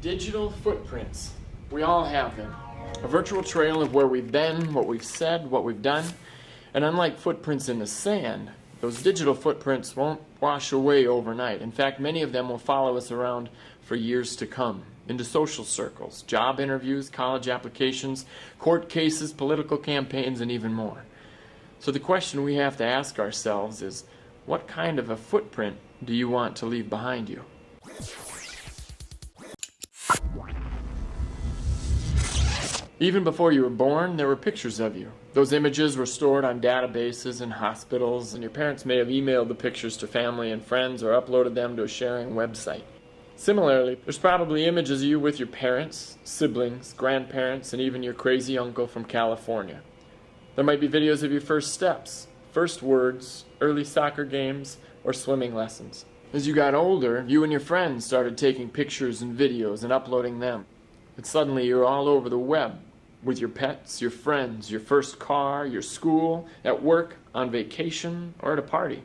Digital footprints. We all have them. A virtual trail of where we've been, what we've said, what we've done. And unlike footprints in the sand, those digital footprints won't wash away overnight. In fact, many of them will follow us around for years to come, into social circles, job interviews, college applications, court cases, political campaigns, and even more. So the question we have to ask ourselves is, what kind of a footprint do you want to leave behind you? Even before you were born, there were pictures of you. Those images were stored on databases in hospitals, and your parents may have emailed the pictures to family and friends or uploaded them to a sharing website. Similarly, there's probably images of you with your parents, siblings, grandparents, and even your crazy uncle from California. There might be videos of your first steps, first words, early soccer games, or swimming lessons. As you got older, you and your friends started taking pictures and videos and uploading them. And suddenly you're all over the web, with your pets, your friends, your first car, your school, at work, on vacation, or at a party.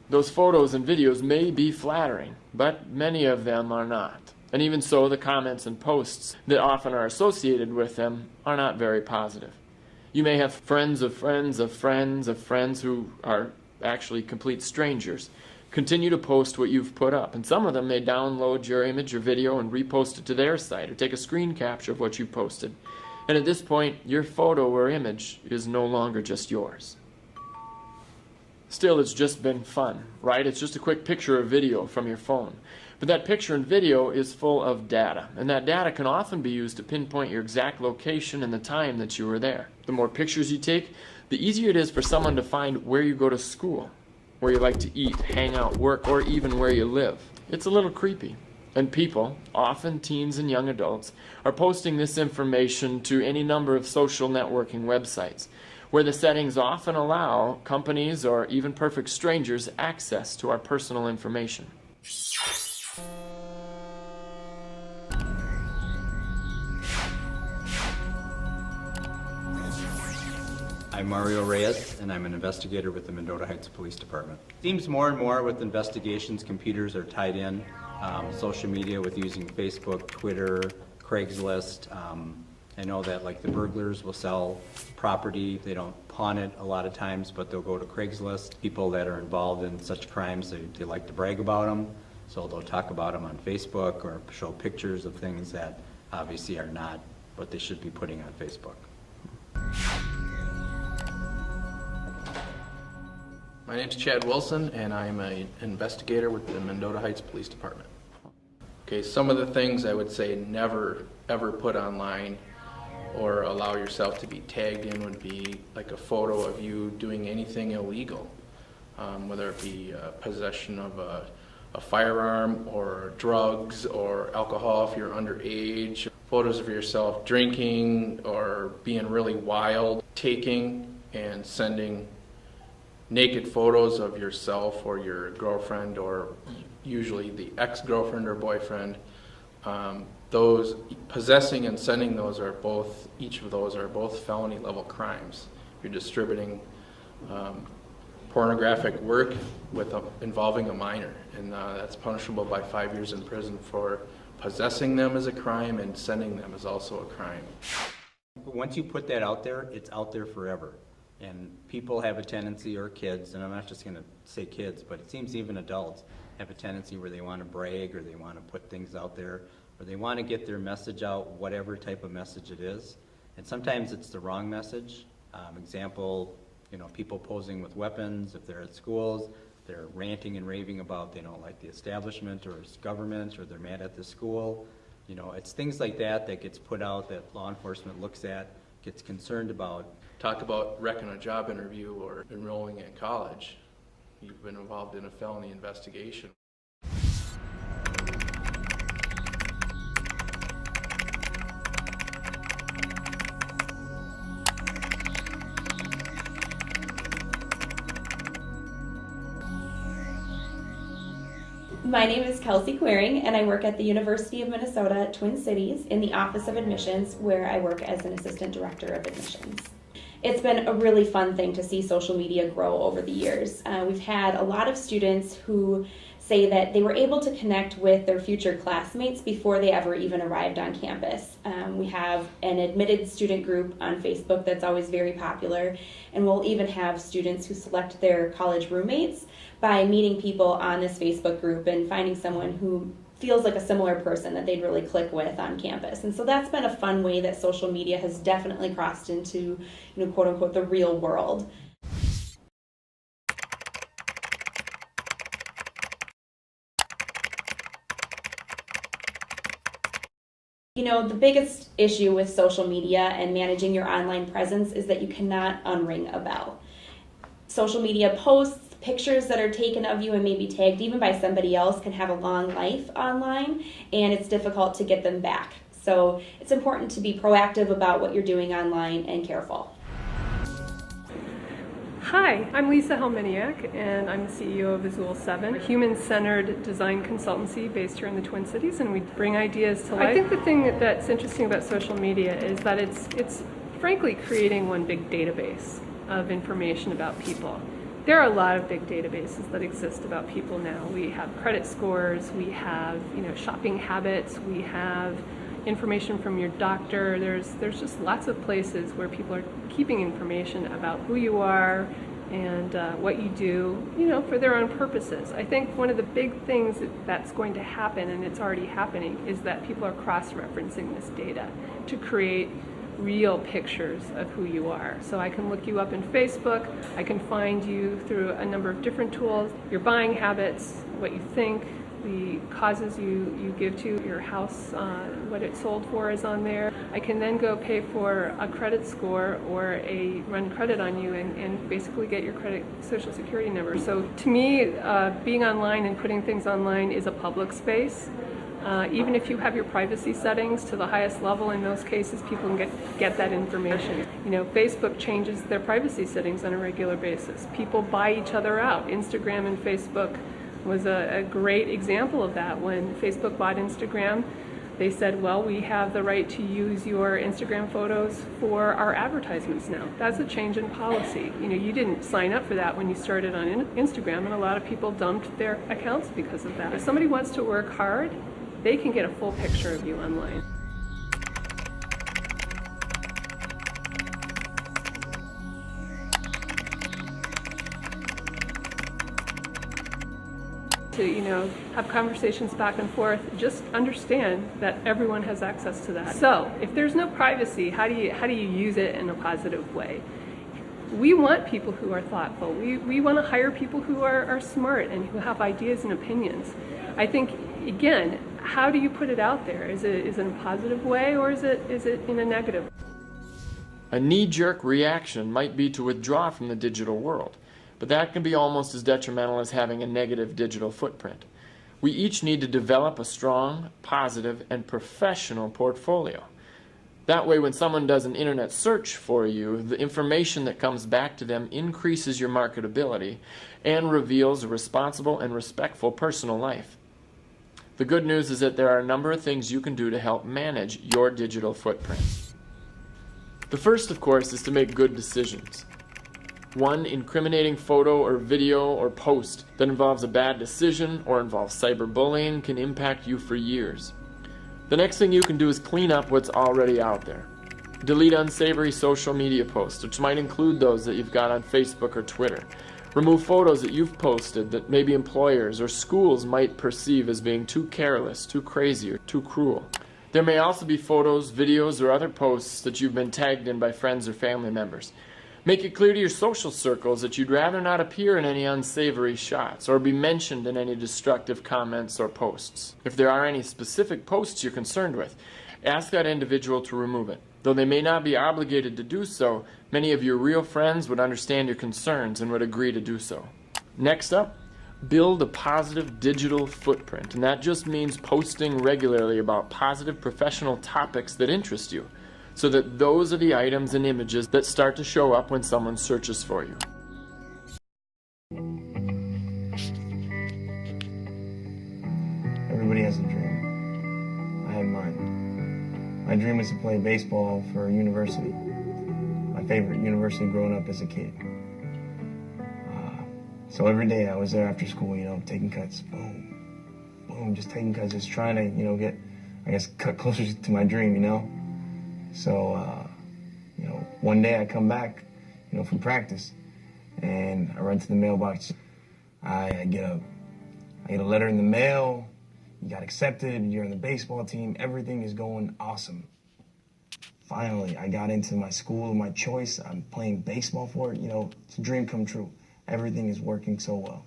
Those photos and videos may be flattering, but many of them are not. And even so, the comments and posts that often are associated with them are not very positive. You may have friends of friends of friends of friends who are actually complete strangers continue to post what you've put up, and some of them may download your image or video and repost it to their site or take a screen capture of what you posted. And at this point, your photo or image is no longer just yours. Still, it's just been fun, right? It's just a quick picture or video from your phone. But that picture and video is full of data, and that data can often be used to pinpoint your exact location and the time that you were there. The more pictures you take, the easier it is for someone to find where you go to school, where you like to eat, hang out, work, or even where you live. It's a little creepy. And people, often teens and young adults, are posting this information to any number of social networking websites, where the settings often allow companies or even perfect strangers access to our personal information. I'm Mario Reyes, and I'm an investigator with the Mendota Heights Police Department. It seems more and more with investigations, computers are tied in, social media with using Facebook, Twitter, Craigslist. I know that like the burglars will sell property, they don't pawn it a lot of times, but they'll go to Craigslist. People that are involved in such crimes, they like to brag about them, so they'll talk about them on Facebook or show pictures of things that obviously are not what they should be putting on Facebook. My name's Chad Wilson, and I'm an investigator with the Mendota Heights Police Department. Okay, some of the things I would say never ever put online or allow yourself to be tagged in would be like a photo of you doing anything illegal, whether it be possession of a firearm or drugs or alcohol if you're underage, photos of yourself drinking or being really wild, taking and sending naked photos of yourself or your girlfriend or usually the ex-girlfriend or boyfriend. Those possessing and sending those are both, each of those are both felony level crimes. You're distributing pornographic work with involving a minor, and that's punishable by 5 years in prison for possessing them as a crime, and sending them is also a crime. Once you put that out there, it's out there forever. And people have a tendency, or kids, and I'm not just going to say kids, but it seems even adults have a tendency where they want to brag or they want to put things out there or they want to get their message out, whatever type of message it is. And sometimes it's the wrong message. Example, people posing with weapons. If they're at schools, they're ranting and raving about they don't like the establishment or government, or they're mad at the school. It's things like that that gets put out that law enforcement looks at, gets concerned about. Talk about wrecking a job interview or enrolling in college. You've been involved in a felony investigation. My name is Kelsey Queering, and I work at the University of Minnesota Twin Cities in the Office of Admissions, where I work as an Assistant Director of Admissions. It's been a really fun thing to see social media grow over the years. We've had a lot of students who say that they were able to connect with their future classmates before they ever even arrived on campus. We have an admitted student group on Facebook that's always very popular, and we'll even have students who select their college roommates by meeting people on this Facebook group and finding someone who feels like a similar person that they'd really click with on campus. And so that's been a fun way that social media has definitely crossed into, quote unquote, the real world. The biggest issue with social media and managing your online presence is that you cannot unring a bell. Social media posts, pictures that are taken of you and maybe tagged even by somebody else can have a long life online, and it's difficult to get them back. So it's important to be proactive about what you're doing online and careful. Hi, I'm Lisa Helminiak, and I'm the CEO of Azul 7, a human-centered design consultancy based here in the Twin Cities, and we bring ideas to life. I think the thing that's interesting about social media is that it's frankly creating one big database of information about people. There are a lot of big databases that exist about people now. We have credit scores, we have shopping habits, we have information from your doctor. There's just lots of places where people are keeping information about who you are and what you do, for their own purposes. I think one of the big things that's going to happen, and it's already happening, is that people are cross-referencing this data to create real pictures of who you are. So I can look you up in Facebook, I can find you through a number of different tools, your buying habits, what you think, the causes you give to your house, what it sold for is on there. I can then go pay for a credit score or run credit on you and basically get your credit social security number. So to me, being online and putting things online is a public space. Even if you have your privacy settings to the highest level, in most cases people can get that information. Facebook changes their privacy settings on a regular basis. People buy each other out. Instagram and Facebook was a great example of that. When Facebook bought Instagram, they said, well, we have the right to use your Instagram photos for our advertisements now. That's a change in policy. You didn't sign up for that when you started on Instagram, and a lot of people dumped their accounts because of that. If somebody wants to work hard, they can get a full picture of you online. To have conversations back and forth, just understand that everyone has access to that. So if there's no privacy, how do you use it in a positive way? We want people who are thoughtful. We want to hire people who are smart and who have ideas and opinions. I think, again, how do you put it out there? Is it in a positive way, or is it in a negative? A knee-jerk reaction might be to withdraw from the digital world, but that can be almost as detrimental as having a negative digital footprint. We each need to develop a strong, positive, and professional portfolio. That way, when someone does an internet search for you, the information that comes back to them increases your marketability and reveals a responsible and respectful personal life. The good news is that there are a number of things you can do to help manage your digital footprint. The first, of course, is to make good decisions. One incriminating photo or video or post that involves a bad decision or involves cyberbullying can impact you for years. The next thing you can do is clean up what's already out there. Delete unsavory social media posts, which might include those that you've got on Facebook or Twitter. Remove photos that you've posted that maybe employers or schools might perceive as being too careless, too crazy, or too cruel. There may also be photos, videos, or other posts that you've been tagged in by friends or family members. Make it clear to your social circles that you'd rather not appear in any unsavory shots or be mentioned in any destructive comments or posts. If there are any specific posts you're concerned with, ask that individual to remove it. Though they may not be obligated to do so, many of your real friends would understand your concerns and would agree to do so. Next up, build a positive digital footprint, and that just means posting regularly about positive professional topics that interest you, so that those are the items and images that start to show up when someone searches for you. Everybody has a dream. I had mine. My dream was to play baseball for a university. My favorite university growing up as a kid. So every day I was there after school, you know, taking cuts, boom, boom, just taking cuts, just trying to, you know, get, I guess, cut closer to my dream, you know? So, you know, one day I come back, you know, from practice, and I run to the mailbox. I get a letter in the mail, you got accepted, you're on the baseball team, everything is going awesome. Finally, I got into my school of my choice, I'm playing baseball for it, you know, it's a dream come true. Everything is working so well.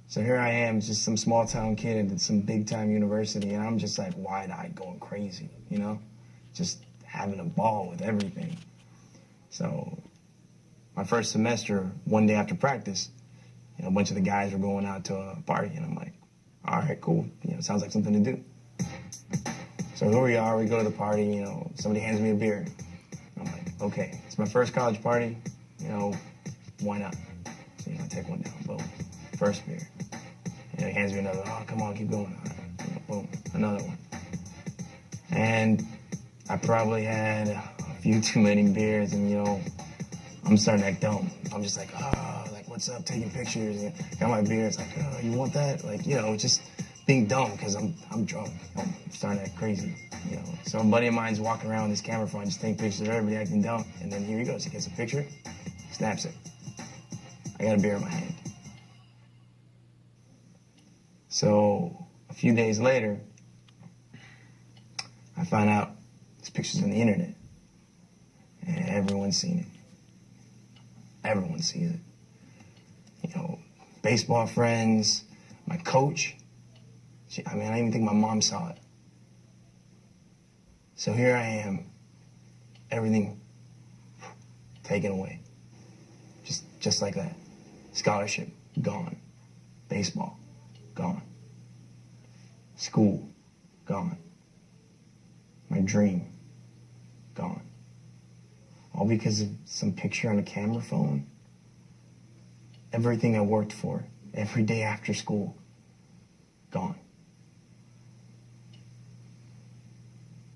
So here I am, just some small town kid at some big time university, and I'm just like wide-eyed going crazy, you know? Just having a ball with everything. So my first semester, one day after practice, you know, a bunch of the guys were going out to a party, and I'm like, all right, cool, you know, sounds like something to do. So here we are, we go to the party, you know, somebody hands me a beer. I'm like, okay, it's my first college party, you know, why not? So, you know, I take one down, boom, first beer. You know, he hands me another, oh, come on, keep going. All right, you know, boom, another one. And I probably had a few too many beers, and, you know, I'm starting to act dumb. I'm just like, oh, like, what's up, taking pictures, and got my beer. It's like, oh, you want that? Like, you know, just being dumb, because I'm drunk. I'm starting to act crazy, you know. So a buddy of mine's walking around with his camera phone, just taking pictures of everybody acting dumb, and then here he goes. He gets a picture, snaps it. I got a beer in my hand. So a few days later, I find out this picture's on the internet, and everyone's seen it. Everyone sees it. You know, baseball friends, my coach. I mean, I don't even think my mom saw it. So here I am, everything taken away, just like that. Scholarship, gone. Baseball, gone. School, gone. My dream, gone. All because of some picture on a camera phone. Everything I worked for, every day after school, gone.